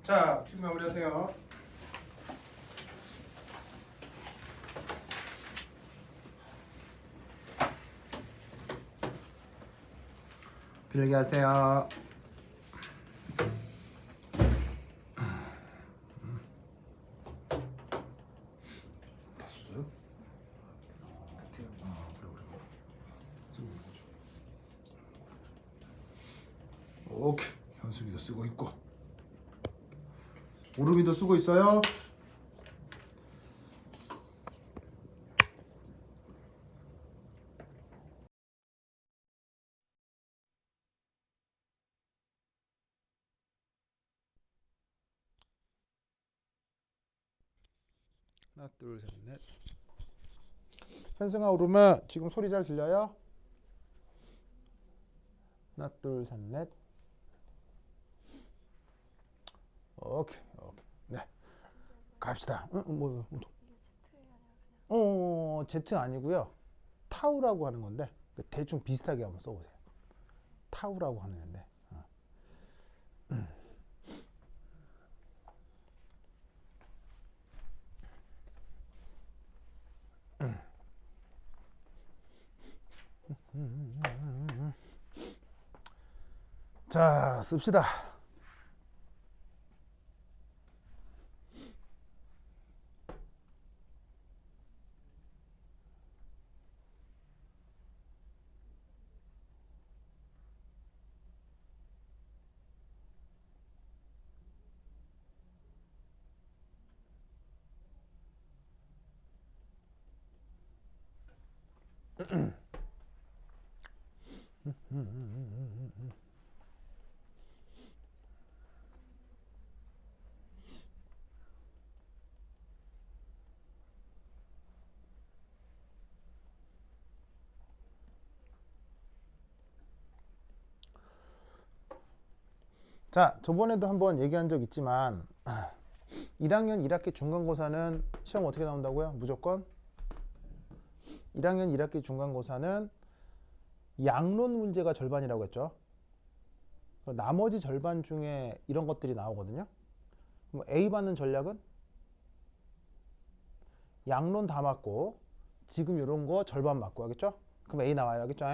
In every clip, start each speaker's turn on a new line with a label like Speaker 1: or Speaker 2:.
Speaker 1: 자, 피부 마무리하세요. 빌게 하세요. 오케이, 현수기도 쓰고 있고 오르기도 쓰고 있어요. 하나 둘 셋 넷. 현승아 오르면 지금 소리 잘 들려요? 하나 둘 셋 넷. 오케이 오케이 네 갑시다. Z 아니고요. 타우라고 하는 건데 대충 비슷하게 한번 써보세요. 타우라고 하는 건데. 자, 씁시다. 자, 저번에도 한번 얘기한 적 있지만 1학년 1학기 중간고사는 시험 어떻게 나온다고요? 무조건 1학년 1학기 중간고사는 양론 문제가 절반이라고 했죠. 나머지 절반 중에 이런 것들이 나오거든요. 그럼 A 받는 전략은 양론 다 맞고 지금 이런 거 절반 맞고 하겠죠? 그럼 A 나와요. 하겠죠?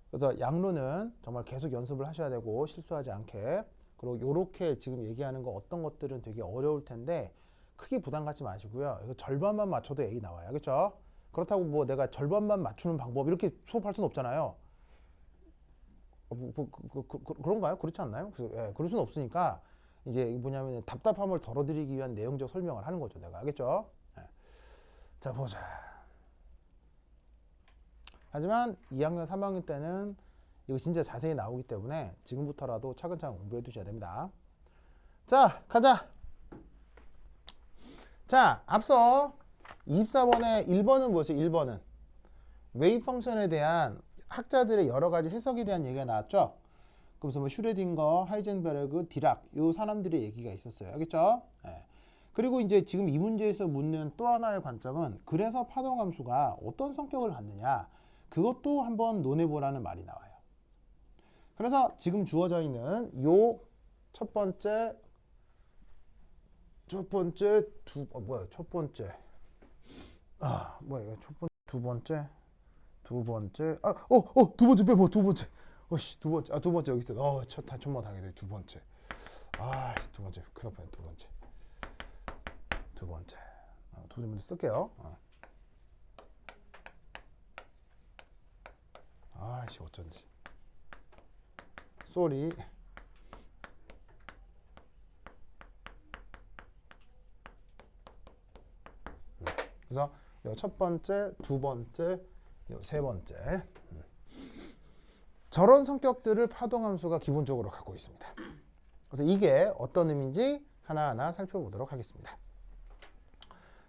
Speaker 1: 그래서 양론은 정말 계속 연습을 하셔야 되고 실수하지 않게. 그리고 요렇게 지금 얘기하는 거 어떤 것들은 되게 어려울 텐데 크게 부담 갖지 마시고요. 이거 절반만 맞춰도 A 나와요. 알겠죠? 그렇다고 뭐 내가 절반만 맞추는 방법 이렇게 수업할 수는 없잖아요. 그런가요? 그렇지 않나요? 예, 그럴 수는 없으니까 이제 뭐냐면 답답함을 덜어드리기 위한 내용적 설명을 하는 거죠. 내가 알겠죠? 예. 자, 보자. 하지만 2학년, 3학년 때는 이거 진짜 자세히 나오기 때문에 지금부터라도 차근차근 공부해 두셔야 됩니다. 자, 가자. 자, 앞서 24번에 1번은 뭐였어요? 1번은 웨이브 펑션에 대한 학자들의 여러 가지 해석에 대한 얘기가 나왔죠. 그래서 뭐 슈레딩거, 하이젠베르그, 디락 이 사람들의 얘기가 있었어요. 알겠죠? 네. 그리고 이제 지금 이 문제에서 묻는 또 하나의 관점은 그래서 파동함수가 어떤 성격을 갖느냐 그것도 한번 논해보라는 말이 나와요. 그래서 지금 주어져 있는 요 첫 번째 첫 번째 빼고 두 번째 두 번째 여기 있어. 첫 천만 당연히 두 번째. 두 번째 큰일 날 두 번째 두 번째 쓸게요. 어쩐지 쏘리. 그래서 첫 번째, 두 번째, 세 번째 저런 성격들을 파동함수가 기본적으로 갖고 있습니다. 그래서 이게 어떤 의미인지 하나하나 살펴보도록 하겠습니다.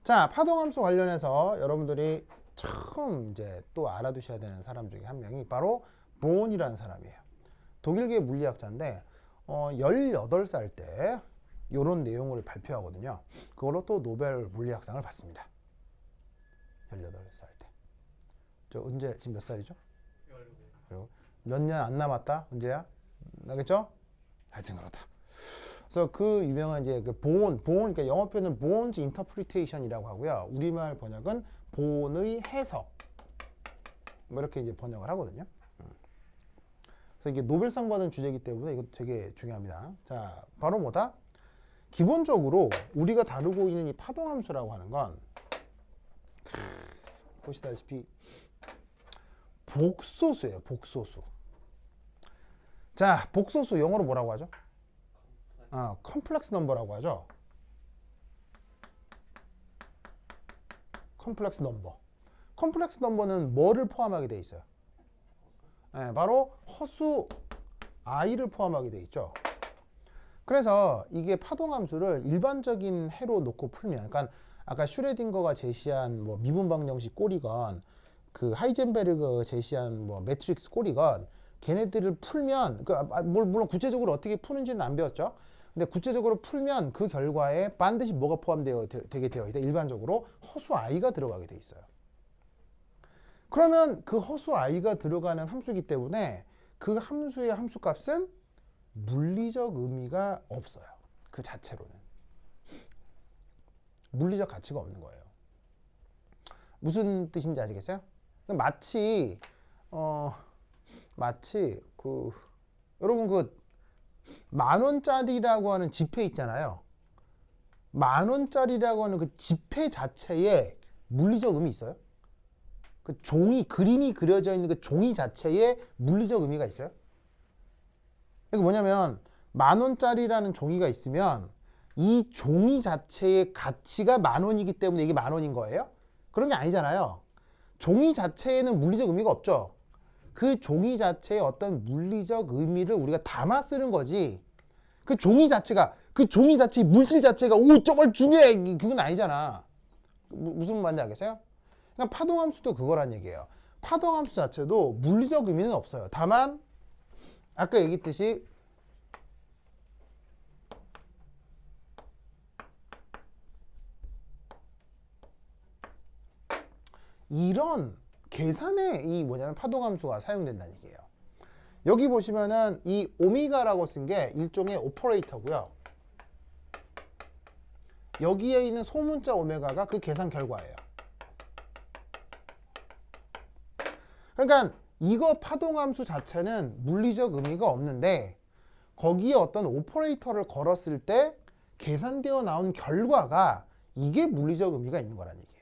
Speaker 1: 자, 파동함수 관련해서 여러분들이 처음 이제 또 알아두셔야 되는 사람 중에 한 명이 바로 본이라는 사람이에요. 독일계 물리학자인데 18살 때 이런 내용을 발표하거든요. 그걸로 또 노벨 물리학상을 받습니다. 18살 때. 저 언제 지금 몇 살이죠? 그리고 몇 년 안 남았다. 언제야? 나겠죠? 하여튼 그렇다. 그래서 그 유명한 이제 그 보온, 그러니까 영어 표현은 보온즈 인터프리테이션이라고 하고요. 우리말 번역은 보온의 해석. 뭐 이렇게 이제 번역을 하거든요. 그래서 이게 노벨상 받은 주제이기 때문에 이것도 되게 중요합니다. 자, 바로 뭐다? 기본적으로 우리가 다루고 있는 이 파동함수라고 하는 건 보시다시피 복소수예요. 복소수. 자, 복소수 영어로 뭐라고 하죠? 컴플렉스 넘버라고 하죠. 컴플렉스 넘버. 컴플렉스 넘버는 뭐를 포함하게 돼 있어요? 네, 바로 허수 i를 포함하게 돼 있죠. 그래서 이게 파동함수를 일반적인 해로 놓고 풀면, 그러니까 아까 슈레딩거가 제시한 뭐 미분방정식 꼴이건 그 하이젠베르그 제시한 뭐 매트릭스 꼴이건 걔네들을 풀면 물론 구체적으로 어떻게 푸는지는 안 배웠죠. 근데 구체적으로 풀면 그 결과에 반드시 뭐가 되게 되어 있다. 일반적으로 허수 i가 들어가게 돼 있어요. 그러면 그 허수 i가 들어가는 함수이기 때문에 그 함수의 함수값은 물리적 의미가 없어요. 그 자체로는. 물리적 가치가 없는 거예요. 무슨 뜻인지 아시겠어요? 마치 여러분 그 10,000원짜리라고 하는 지폐 있잖아요. 10,000원짜리라고 하는 그 지폐 자체에 물리적 의미 있어요? 그 종이, 그림이 그려져 있는 그 종이 자체에 물리적 의미가 있어요? 이게 뭐냐면 10,000원짜리라는 종이가 있으면 이 종이 자체의 가치가 10,000원이기 때문에 이게 10,000원인 거예요? 그런 게 아니잖아요. 종이 자체에는 물리적 의미가 없죠. 그 종이 자체의 어떤 물리적 의미를 우리가 담아 쓰는 거지. 그 종이 자체의 물질 자체가 정말 중요해, 그건 아니잖아. 무슨 말인지 알겠어요? 그러니까 파동함수도 그거란 얘기예요. 파동함수 자체도 물리적 의미는 없어요. 다만 아까 얘기했듯이 이런 계산에 이 뭐냐면 파동함수가 사용된다는 얘기예요. 여기 보시면은 이 오메가라고 쓴 게 일종의 오퍼레이터고요. 여기에 있는 소문자 오메가가 그 계산 결과예요. 그러니까 이거 파동함수 자체는 물리적 의미가 없는데 거기에 어떤 오퍼레이터를 걸었을 때 계산되어 나온 결과가 이게 물리적 의미가 있는 거란 얘기예요.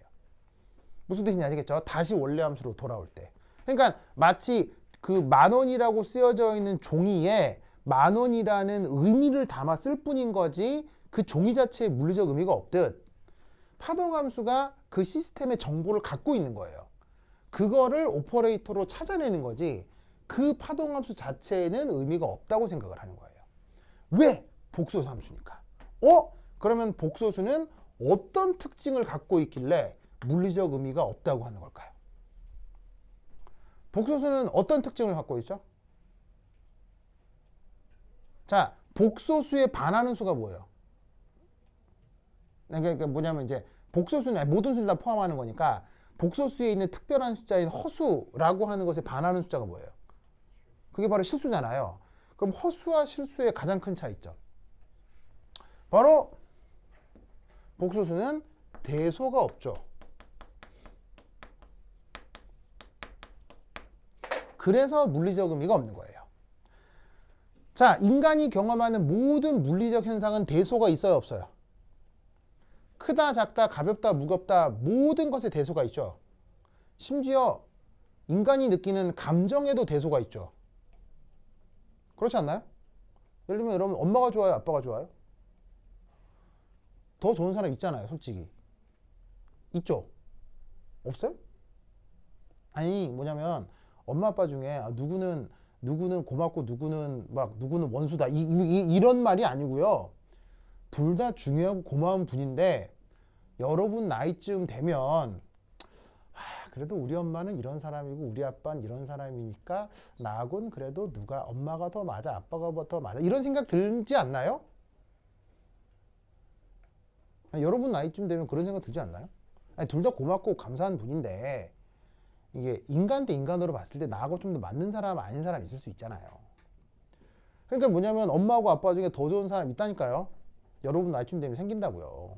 Speaker 1: 무슨 뜻인지 아시겠죠? 다시 원래 함수로 돌아올 때. 그러니까 마치 그 10,000원이라고 쓰여져 있는 종이에 10,000원이라는 의미를 담아 쓸 뿐인 거지 그 종이 자체에 물리적 의미가 없듯 파동함수가 그 시스템의 정보를 갖고 있는 거예요. 그거를 오퍼레이터로 찾아내는 거지 그 파동함수 자체에는 의미가 없다고 생각을 하는 거예요. 왜? 복소수 함수니까. 그러면 복소수는 어떤 특징을 갖고 있길래 물리적 의미가 없다고 하는 걸까요? 복소수는 어떤 특징을 갖고 있죠? 자, 복소수에 반하는 수가 뭐예요? 그러니까 뭐냐면 이제 복소수는 모든 수를 다 포함하는 거니까 복소수에 있는 특별한 숫자인 허수라고 하는 것에 반하는 숫자가 뭐예요? 그게 바로 실수잖아요. 그럼 허수와 실수의 가장 큰 차이점. 바로 복소수는 대소가 없죠. 그래서 물리적 의미가 없는 거예요. 자, 인간이 경험하는 모든 물리적 현상은 대소가 있어요, 없어요? 크다, 작다, 가볍다, 무겁다 모든 것에 대소가 있죠. 심지어 인간이 느끼는 감정에도 대소가 있죠. 그렇지 않나요? 예를 들면 여러분 엄마가 좋아요, 아빠가 좋아요? 더 좋은 사람 있잖아요, 솔직히. 있죠? 없어요? 아니 뭐냐면 엄마 아빠 중에 누구는 고맙고 누구는 원수다 이런 말이 아니고요. 둘 다 중요하고 고마운 분인데 여러분 나이쯤 되면 그래도 우리 엄마는 이런 사람이고 우리 아빠는 이런 사람이니까 나하고는 그래도 엄마가 더 맞아, 아빠가 더 맞아 이런 생각 들지 않나요? 여러분 나이쯤 되면 그런 생각 들지 않나요? 둘 다 고맙고 감사한 분인데 이게 인간 대 인간으로 봤을 때 나하고 좀 더 맞는 사람 아닌 사람 있을 수 있잖아요. 그러니까 뭐냐면 엄마하고 아빠 중에 더 좋은 사람 있다니까요. 여러분 나이쯤 되면 생긴다고요.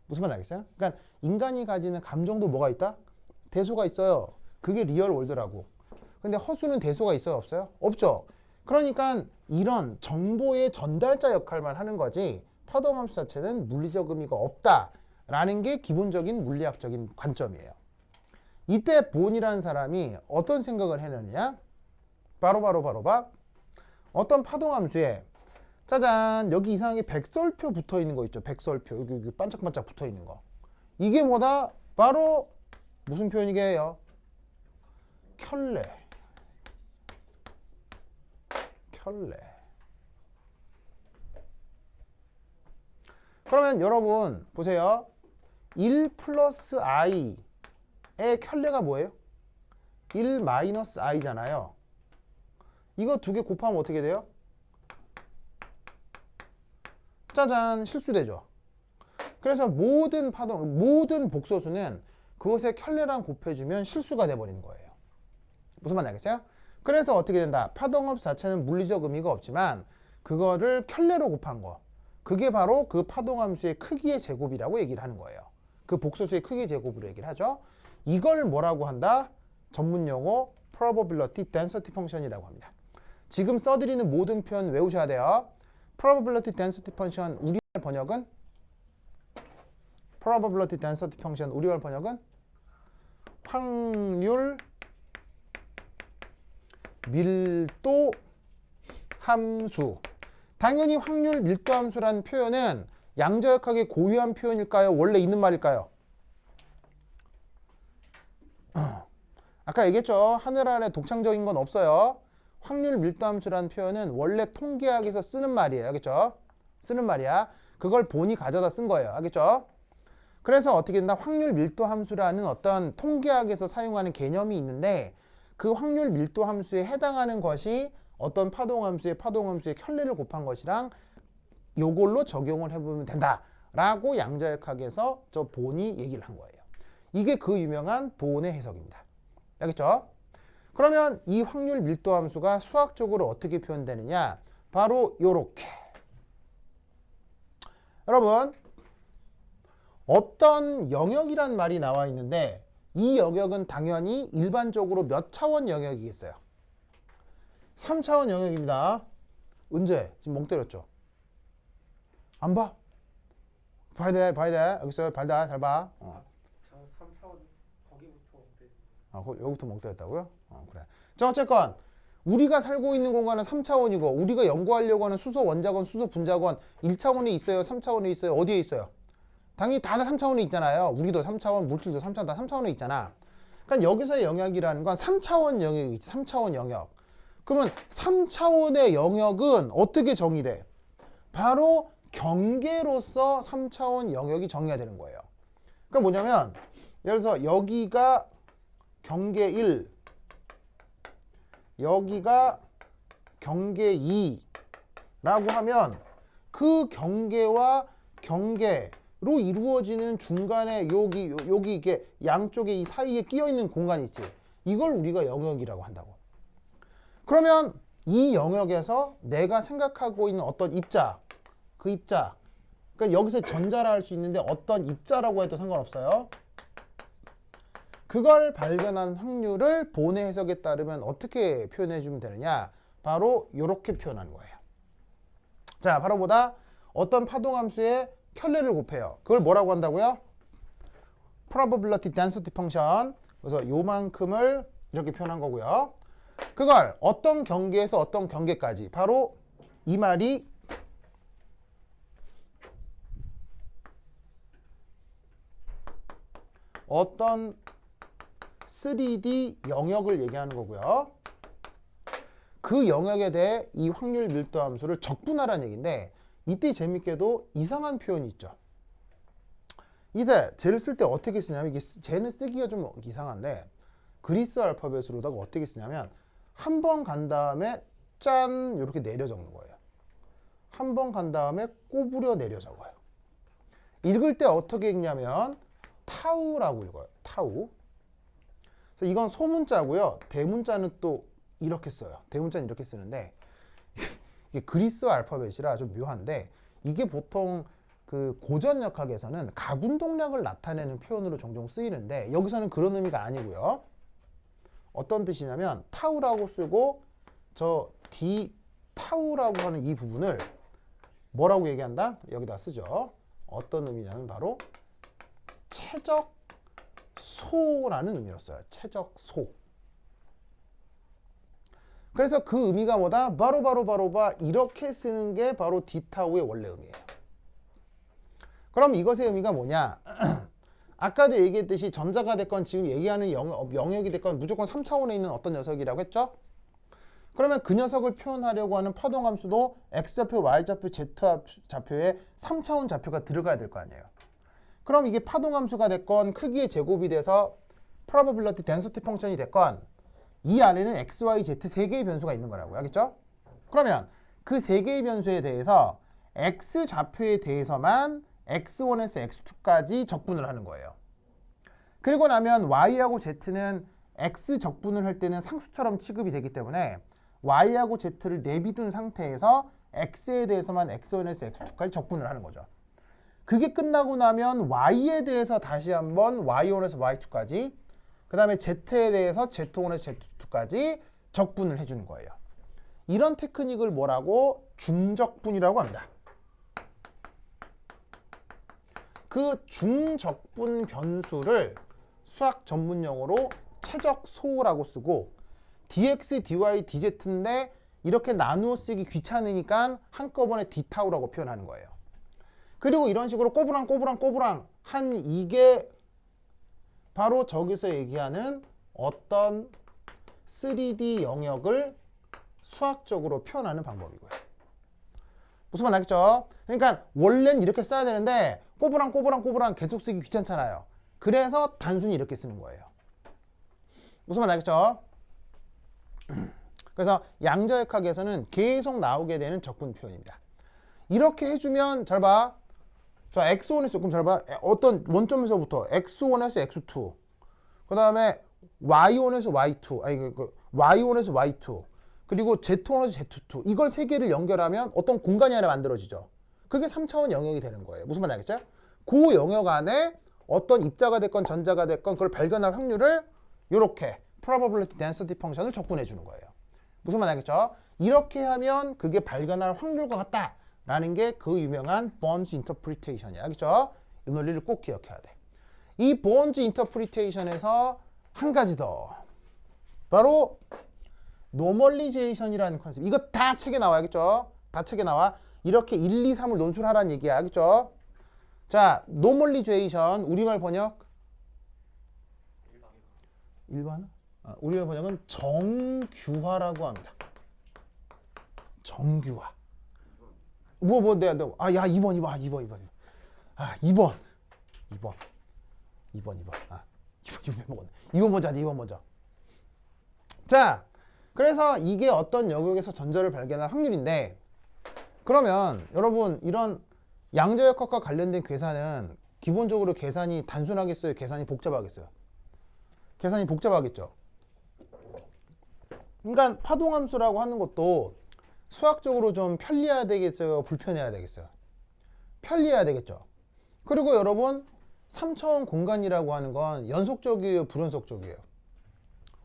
Speaker 1: 무슨 말 알겠어요? 그러니까 인간이 가지는 감정도 뭐가 있다? 대소가 있어요. 그게 리얼 월드라고. 근데 허수는 대소가 있어요? 없어요? 없죠. 그러니까 이런 정보의 전달자 역할만 하는 거지 파동함수 자체는 물리적 의미가 없다라는 게 기본적인 물리학적인 관점이에요. 이때 본이라는 사람이 어떤 생각을 해냈느냐? 바로 봐. 어떤 파동함수에 짜잔 여기 이상하게 백설표 붙어 있는 거 있죠. 백설표 여기 반짝반짝 붙어 있는 거. 이게 뭐다? 바로 무슨 표현이게요? 켤레. 그러면 여러분 보세요. 1 플러스 i의 켤레가 뭐예요? 1 마이너스 i잖아요. 이거 두 개 곱하면 어떻게 돼요? 짜잔 실수되죠. 그래서 모든 복소수는 그것에 켤레랑 곱해주면 실수가 돼버리는 거예요. 무슨 말인지 알겠어요? 그래서 어떻게 된다? 파동함수 자체는 물리적 의미가 없지만 그거를 켤레로 곱한 거. 그게 바로 그 파동함수의 크기의 제곱이라고 얘기를 하는 거예요. 그 복소수의 크기의 제곱으로 얘기를 하죠. 이걸 뭐라고 한다? 전문 용어 probability density function이라고 합니다. 지금 써드리는 모든 표현 외우셔야 돼요. probability density function 우리말 번역은 probability density function 우리말 번역은 확률 밀도 함수. 당연히 확률 밀도 함수라는 표현은 양자역학의 고유한 표현일까요? 원래 있는 말일까요? 아까 얘기했죠. 하늘 아래 독창적인 건 없어요. 확률 밀도 함수라는 표현은 원래 통계학에서 쓰는 말이에요. 알겠죠? 쓰는 말이야. 그걸 본이 가져다 쓴 거예요. 알겠죠? 그래서 어떻게 된다? 확률 밀도 함수라는 어떤 통계학에서 사용하는 개념이 있는데 그 확률 밀도 함수에 해당하는 것이 어떤 파동함수의 켤레를 곱한 것이랑 요걸로 적용을 해보면 된다라고 양자역학에서 저 본이 얘기를 한 거예요. 이게 그 유명한 본의 해석입니다. 알겠죠? 그러면 이 확률 밀도 함수가 수학적으로 어떻게 표현되느냐? 바로 요렇게. 여러분 어떤 영역이란 말이 나와 있는데 이 영역은 당연히 일반적으로 몇 차원 영역이겠어요? 3차원 영역입니다. 언제? 지금 멍 때렸죠? 안 봐? 봐야 돼. 여기 있어요. 발다. 잘 봐.
Speaker 2: 저 3차원 거기부터
Speaker 1: 여기부터 멍 때렸다고요? 그래. 자, 어쨌건 우리가 살고 있는 공간은 3차원이고 우리가 연구하려고 하는 수소 원자건 수소 분자건 1차원에 있어요? 3차원에 있어요? 어디에 있어요? 당연히 다 3차원에 있잖아요. 우리도 3차원, 물질도 3차원, 다 3차원에 있잖아. 그러니까 여기서의 영역이라는 건 3차원 영역이지. 3차원 영역. 그러면 3차원의 영역은 어떻게 정의돼? 바로 경계로서 3차원 영역이 정의가 되는 거예요. 그러니까 뭐냐면 예를 들어서 여기가 경계 1, 여기가 경계 2라고 하면 그 경계와 경계로 이루어지는 중간에 여기 이렇게 양쪽에 이 사이에 끼어 있는 공간이 있지. 이걸 우리가 영역이라고 한다고. 그러면 이 영역에서 내가 생각하고 있는 어떤 입자, 그 입자, 그러니까 여기서 전자라 할 수 있는데 어떤 입자라고 해도 상관없어요. 그걸 발견한 확률을 본의 해석에 따르면 어떻게 표현해 주면 되느냐? 바로 이렇게 표현하는 거예요. 자, 바로 보다 어떤 파동함수에 켤레를 곱해요. 그걸 뭐라고 한다고요? probability density function. 그래서 요만큼을 이렇게 표현한 거고요. 그걸 어떤 경계에서 어떤 경계까지. 바로 이 말이 어떤 3D 영역을 얘기하는 거고요. 그 영역에 대해 이 확률 밀도 함수를 적분하라는 얘기인데 이때 재밌게도 이상한 표현이 있죠. 이때 쟤를 쓸 때 어떻게 쓰냐면 이게 쟤는 쓰기가 좀 이상한데 그리스 알파벳으로다가 어떻게 쓰냐면 한 번 간 다음에 짠 이렇게 내려 적는 거예요. 한 번 간 다음에 꼬부려 내려 적어요. 읽을 때 어떻게 읽냐면 타우라고 읽어요. 타우. 그래서 이건 소문자고요. 대문자는 또 이렇게 써요. 대문자는 이렇게 쓰는데 이게 그리스 알파벳이라 좀 묘한데 이게 보통 그 고전 역학에서는 가군동력을 나타내는 표현으로 종종 쓰이는데 여기서는 그런 의미가 아니고요. 어떤 뜻이냐면 타우라고 쓰고 저 D 타우라고 하는 이 부분을 뭐라고 얘기한다? 여기다 쓰죠. 어떤 의미냐면 바로 최적소라는 의미로 써요. 최적소. 그래서 그 의미가 뭐다? 바로 이렇게 쓰는 게 바로 D타우의 원래 의미예요. 그럼 이것의 의미가 뭐냐? 아까도 얘기했듯이 전자가 됐건 지금 얘기하는 영역이 됐건 무조건 3차원에 있는 어떤 녀석이라고 했죠? 그러면 그 녀석을 표현하려고 하는 파동함수도 X좌표, Y좌표, Z좌표에 3차원 좌표가 들어가야 될 거 아니에요. 그럼 이게 파동함수가 됐건 크기의 제곱이 돼서 probability density 펑션이 됐건 이 안에는 X, Y, Z 3개의 변수가 있는 거라고요. 알겠죠? 그러면 그 3개의 변수에 대해서 X좌표에 대해서만 X1에서 X2까지 적분을 하는 거예요. 그리고 나면 Y하고 Z는 X 적분을 할 때는 상수처럼 취급이 되기 때문에 Y하고 Z를 내비둔 상태에서 X에 대해서만 X1에서 X2까지 적분을 하는 거죠. 그게 끝나고 나면 Y에 대해서 다시 한번 Y1에서 Y2까지 그 다음에 Z에 대해서 Z1에서 Z2까지 적분을 해주는 거예요. 이런 테크닉을 뭐라고? 중적분이라고 합니다. 그 중적분 변수를 수학 전문용어로 최적소라고 쓰고 dx, dy, dz인데 이렇게 나누어 쓰기 귀찮으니까 한꺼번에 d타우라고 표현하는 거예요. 그리고 이런 식으로 꼬부랑 한 이게 바로 저기서 얘기하는 어떤 3D 영역을 수학적으로 표현하는 방법이고요. 무슨 말 알겠죠? 그러니까 원래는 이렇게 써야 되는데 꼬부랑 계속 쓰기 귀찮잖아요. 그래서 단순히 이렇게 쓰는 거예요. 무슨 말 알겠죠? 그래서 양자역학에서는 계속 나오게 되는 적분 표현입니다. 이렇게 해주면 잘 봐. 자, X1에서 그럼 잘 봐. 어떤 원점에서부터 X1에서 X2 그 다음에 Y1에서 Y2 Y1에서 Y2 그리고 Z1에서 Z2 이걸 세 개를 연결하면 어떤 공간이 하나 만들어지죠. 그게 3차원 영역이 되는 거예요. 무슨 말인지 알겠죠? 그 영역 안에 어떤 입자가 됐건 전자가 됐건 그걸 발견할 확률을 이렇게 probability density 펑션을 적분해 주는 거예요. 무슨 말인지 알겠죠? 이렇게 하면 그게 발견할 확률과 같다라는 게 그 유명한 Bourne's interpretation이야. 알겠죠? 이 논리를 꼭 기억해야 돼. 이 Bourne's interpretation에서 한 가지 더 바로 normalization이라는 컨셉. 이거 다 책에 나와야겠죠? 다 책에 나와. 이렇게 1, 2, 3을 논술을 하라는 얘기야. 알겠죠? 자, normalization 우리말 번역 일반? 우리말 번역은 정규화라고 합니다. 정규화. 야, 2번. 아, 2번. 아, 2번 먹었네. 2번 먼저 하자, 2번 먼저. 자, 그래서 이게 어떤 영역에서 전자를 발견할 확률인데 그러면 여러분 이런 양자역학과 관련된 계산은 기본적으로 계산이 단순하겠어요? 계산이 복잡하겠어요? 계산이 복잡하겠죠? 그러니까 파동함수라고 하는 것도 수학적으로 좀 편리해야 되겠어요? 불편해야 되겠어요? 편리해야 되겠죠? 그리고 여러분 3차원 공간이라고 하는 건 연속적이에요? 불연속적이에요?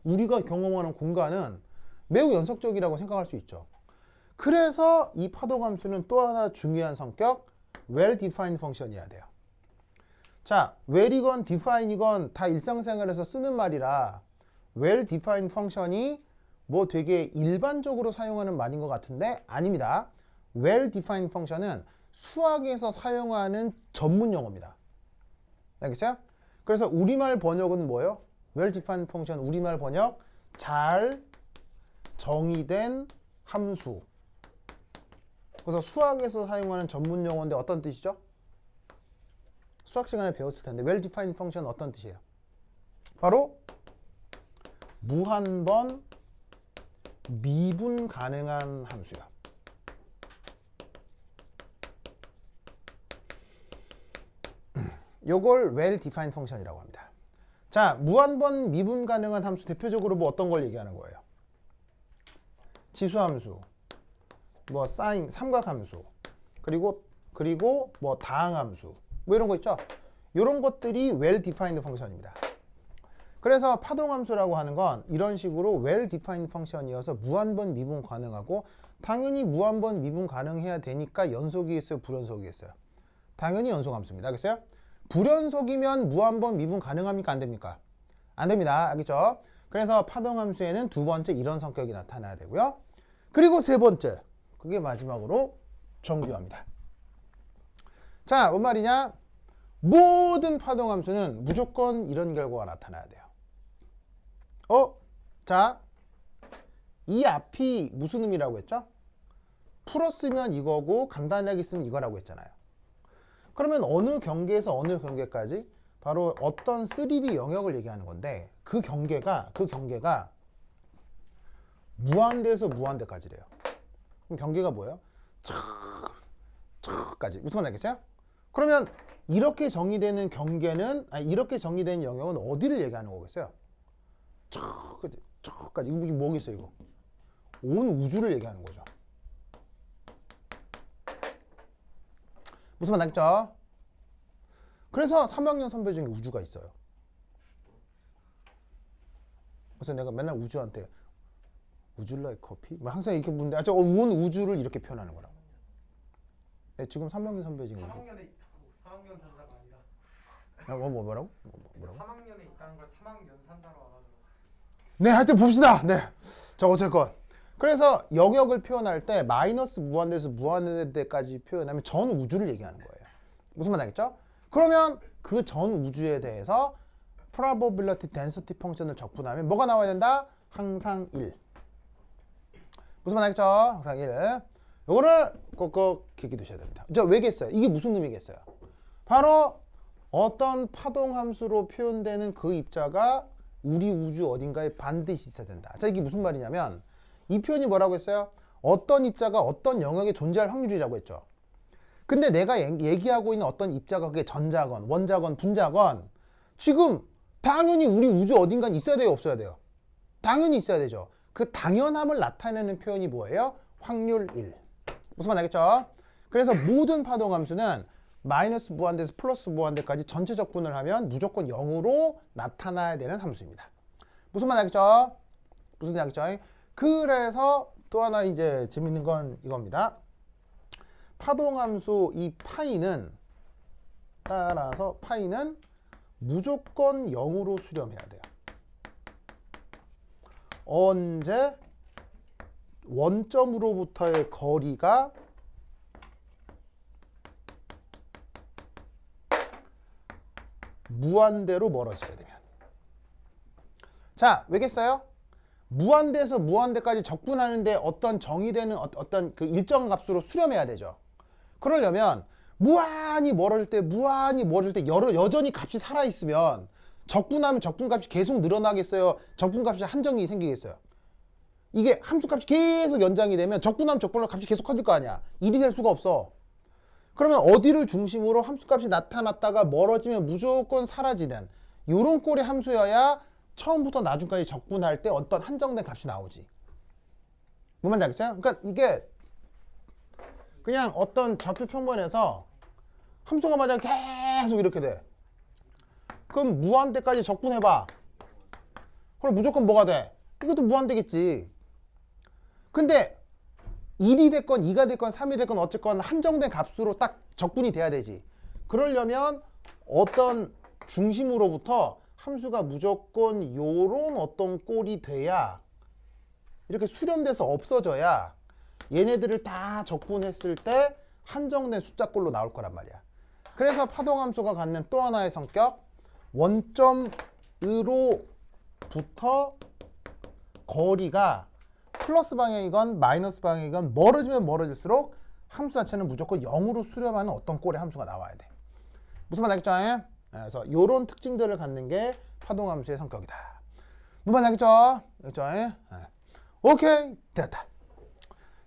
Speaker 1: 우리가 경험하는 공간은 매우 연속적이라고 생각할 수 있죠. 그래서 이 파동함수는 또 하나 중요한 성격 well-defined 펑션이어야 돼요. 자, well이건 define이건 다 일상생활에서 쓰는 말이라 well-defined 펑션이 뭐 되게 일반적으로 사용하는 말인 것 같은데 아닙니다. well-defined 펑션은 수학에서 사용하는 전문 용어입니다. 알겠어요? 그래서 우리말 번역은 뭐예요? well-defined 펑션 우리말 번역 잘 정의된 함수. 그래서 수학에서 사용하는 전문 용어인데 어떤 뜻이죠? 수학 시간에 배웠을 텐데 well-defined 펑션 어떤 뜻이에요? 바로 무한번 미분 가능한 함수야. 요걸 well-defined 펑션이라고 합니다. 자, 무한번 미분 가능한 함수 대표적으로 뭐 어떤 걸 얘기하는 거예요? 지수함수, 뭐 사인 삼각함수 그리고 뭐 다항함수 뭐 이런 거 있죠. 이런 것들이 well defined 펑션입니다. 그래서 파동함수라고 하는 건 이런 식으로 well defined 펑션이어서 무한번 미분 가능하고 당연히 무한번 미분 가능해야 되니까 연속이겠어요, 불연속이겠어요? 당연히 연속함수입니다. 알겠어요? 불연속이면 무한번 미분 가능합니까? 안 됩니까? 안 됩니다. 알겠죠? 그래서 파동함수에는 두 번째 이런 성격이 나타나야 되고요. 그리고 세 번째, 그게 마지막으로 정규화입니다. 자, 뭔 말이냐? 모든 파동함수는 무조건 이런 결과가 나타나야 돼요. 자, 이 앞이 무슨 의미라고 했죠? 풀었으면 이거고 간단하게 쓰면 이거라고 했잖아요. 그러면 어느 경계에서 어느 경계까지? 바로 어떤 3D 영역을 얘기하는 건데 그 경계가 무한대에서 무한대까지래요. 그럼 경계가 뭐예요? 쫙까지. 무슨 말 알겠어요? 그러면 이렇게 정의되는 경계는 이렇게 정의되는 영역은 어디를 얘기하는 거겠어요? 쫙까지. 이게 뭐겠어요, 이거? 온 우주를 얘기하는 거죠. 무슨 말 알겠죠? 그래서 3학년 선배 중에 우주가 있어요. 그래서 내가 맨날 우주한테 Would you like coffee? 뭐 항상 이렇게 묻는데 온 우주를 이렇게 표현하는 거라고. 네, 지금 3학년 선배 중에
Speaker 2: 3학년에 있다고 3학년 산다가 아니라
Speaker 1: 뭐라고?
Speaker 2: 3학년에 있다는 걸 3학년 산다로 알아서.
Speaker 1: 네, 하여튼 봅시다. 네, 자 어쨌건 그래서 영역을 표현할 때 마이너스 무한대에서 무한대까지 표현하면 전 우주를 얘기하는 거예요. 무슨 말 알겠죠? 그러면 그 전 우주에 대해서 probability density 펑션을 적분하면 뭐가 나와야 된다? 항상 1. 무슨 말 알겠죠? 항상 1. 요거를 꼭꼭 기억해 두셔야 됩니다. 저 왜겠어요? 이게 무슨 의미겠어요? 바로 어떤 파동함수로 표현되는 그 입자가 우리 우주 어딘가에 반드시 있어야 된다. 자, 이게 무슨 말이냐면 이 표현이 뭐라고 했어요? 어떤 입자가 어떤 영역에 존재할 확률이라고 했죠. 근데 내가 얘기하고 있는 어떤 입자가 그게 전자건 원자건 분자건 지금 당연히 우리 우주 어딘가에 있어야 돼요, 없어야 돼요? 당연히 있어야 되죠. 그 당연함을 나타내는 표현이 뭐예요? 확률 1. 무슨 말 알겠죠? 그래서 모든 파동함수는 마이너스 무한대에서 플러스 무한대까지 전체 적분을 하면 무조건 0으로 나타나야 되는 함수입니다. 무슨 말 알겠죠? 무슨 말 알겠죠? 그래서 또 하나 이제 재밌는 건 이겁니다. 파동함수 이 파이는 따라서 파이는 무조건 0으로 수렴해야 돼요. 언제? 원점으로부터의 거리가 무한대로 멀어지게 되면. 자, 왜겠어요? 무한대에서 무한대까지 적분하는데 어떤 정의되는 어떤 그 일정 값으로 수렴해야 되죠. 그러려면 무한히 멀어질 때 여전히 값이 살아있으면 적분하면 적분값이 계속 늘어나겠어요? 적분값이 한정이 생기겠어요? 이게 함수값이 계속 연장이 되면 적분하면 적분하면 값이 계속 커질 거 아니야. 1이 될 수가 없어. 그러면 어디를 중심으로 함수값이 나타났다가 멀어지면 무조건 사라지는 이런 꼴의 함수여야 처음부터 나중까지 적분할 때 어떤 한정된 값이 나오지. 뭔 말인지 알겠어요? 그러니까 이게 그냥 어떤 좌표 평면에서 함수가 맞아 계속 이렇게 돼. 그럼 무한대까지 적분해봐. 그럼 무조건 뭐가 돼? 이것도 무한대겠지. 근데 1이 됐건 2가 됐건 3이 됐건 어쨌건 한정된 값으로 딱 적분이 돼야 되지. 그러려면 어떤 중심으로부터 함수가 무조건 요런 어떤 꼴이 돼야 이렇게 수렴돼서 없어져야 얘네들을 다 적분했을 때 한정된 숫자꼴로 나올 거란 말이야. 그래서 파동함수가 갖는 또 하나의 성격, 원점으로부터 거리가 플러스 방향이건 마이너스 방향이건 멀어지면 멀어질수록 함수 자체는 무조건 0으로 수렴하는 어떤 꼴의 함수가 나와야 돼. 무슨 말 알겠죠? 그래서 이런 특징들을 갖는 게 파동함수의 성격이다. 무슨 말 알겠죠? 오케이, 됐다.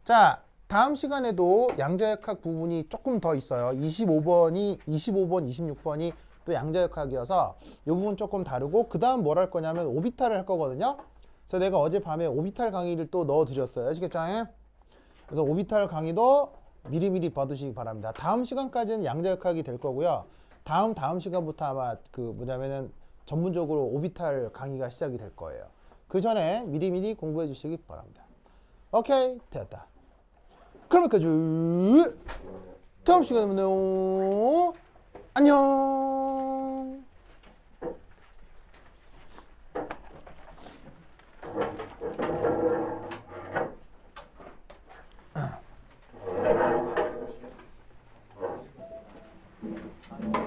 Speaker 1: 자, 다음 시간에도 양자역학 부분이 조금 더 있어요. 25번, 26번이 또 양자역학이어서 이 부분 조금 다르고 그 다음 뭘 할 거냐면 오비탈을 할 거거든요. 그래서 내가 어젯밤에 오비탈 강의를 또 넣어드렸어요. 아시겠죠? 그래서 오비탈 강의도 미리미리 봐두시기 바랍니다. 다음 시간까지는 양자역학이 될 거고요. 다음 시간부터 아마 그 뭐냐면은 전문적으로 오비탈 강의가 시작이 될 거예요. 그 전에 미리미리 공부해 주시기 바랍니다. 오케이, 됐다. 그럼 여기까지. 다음 시간에 만나요. 안녕.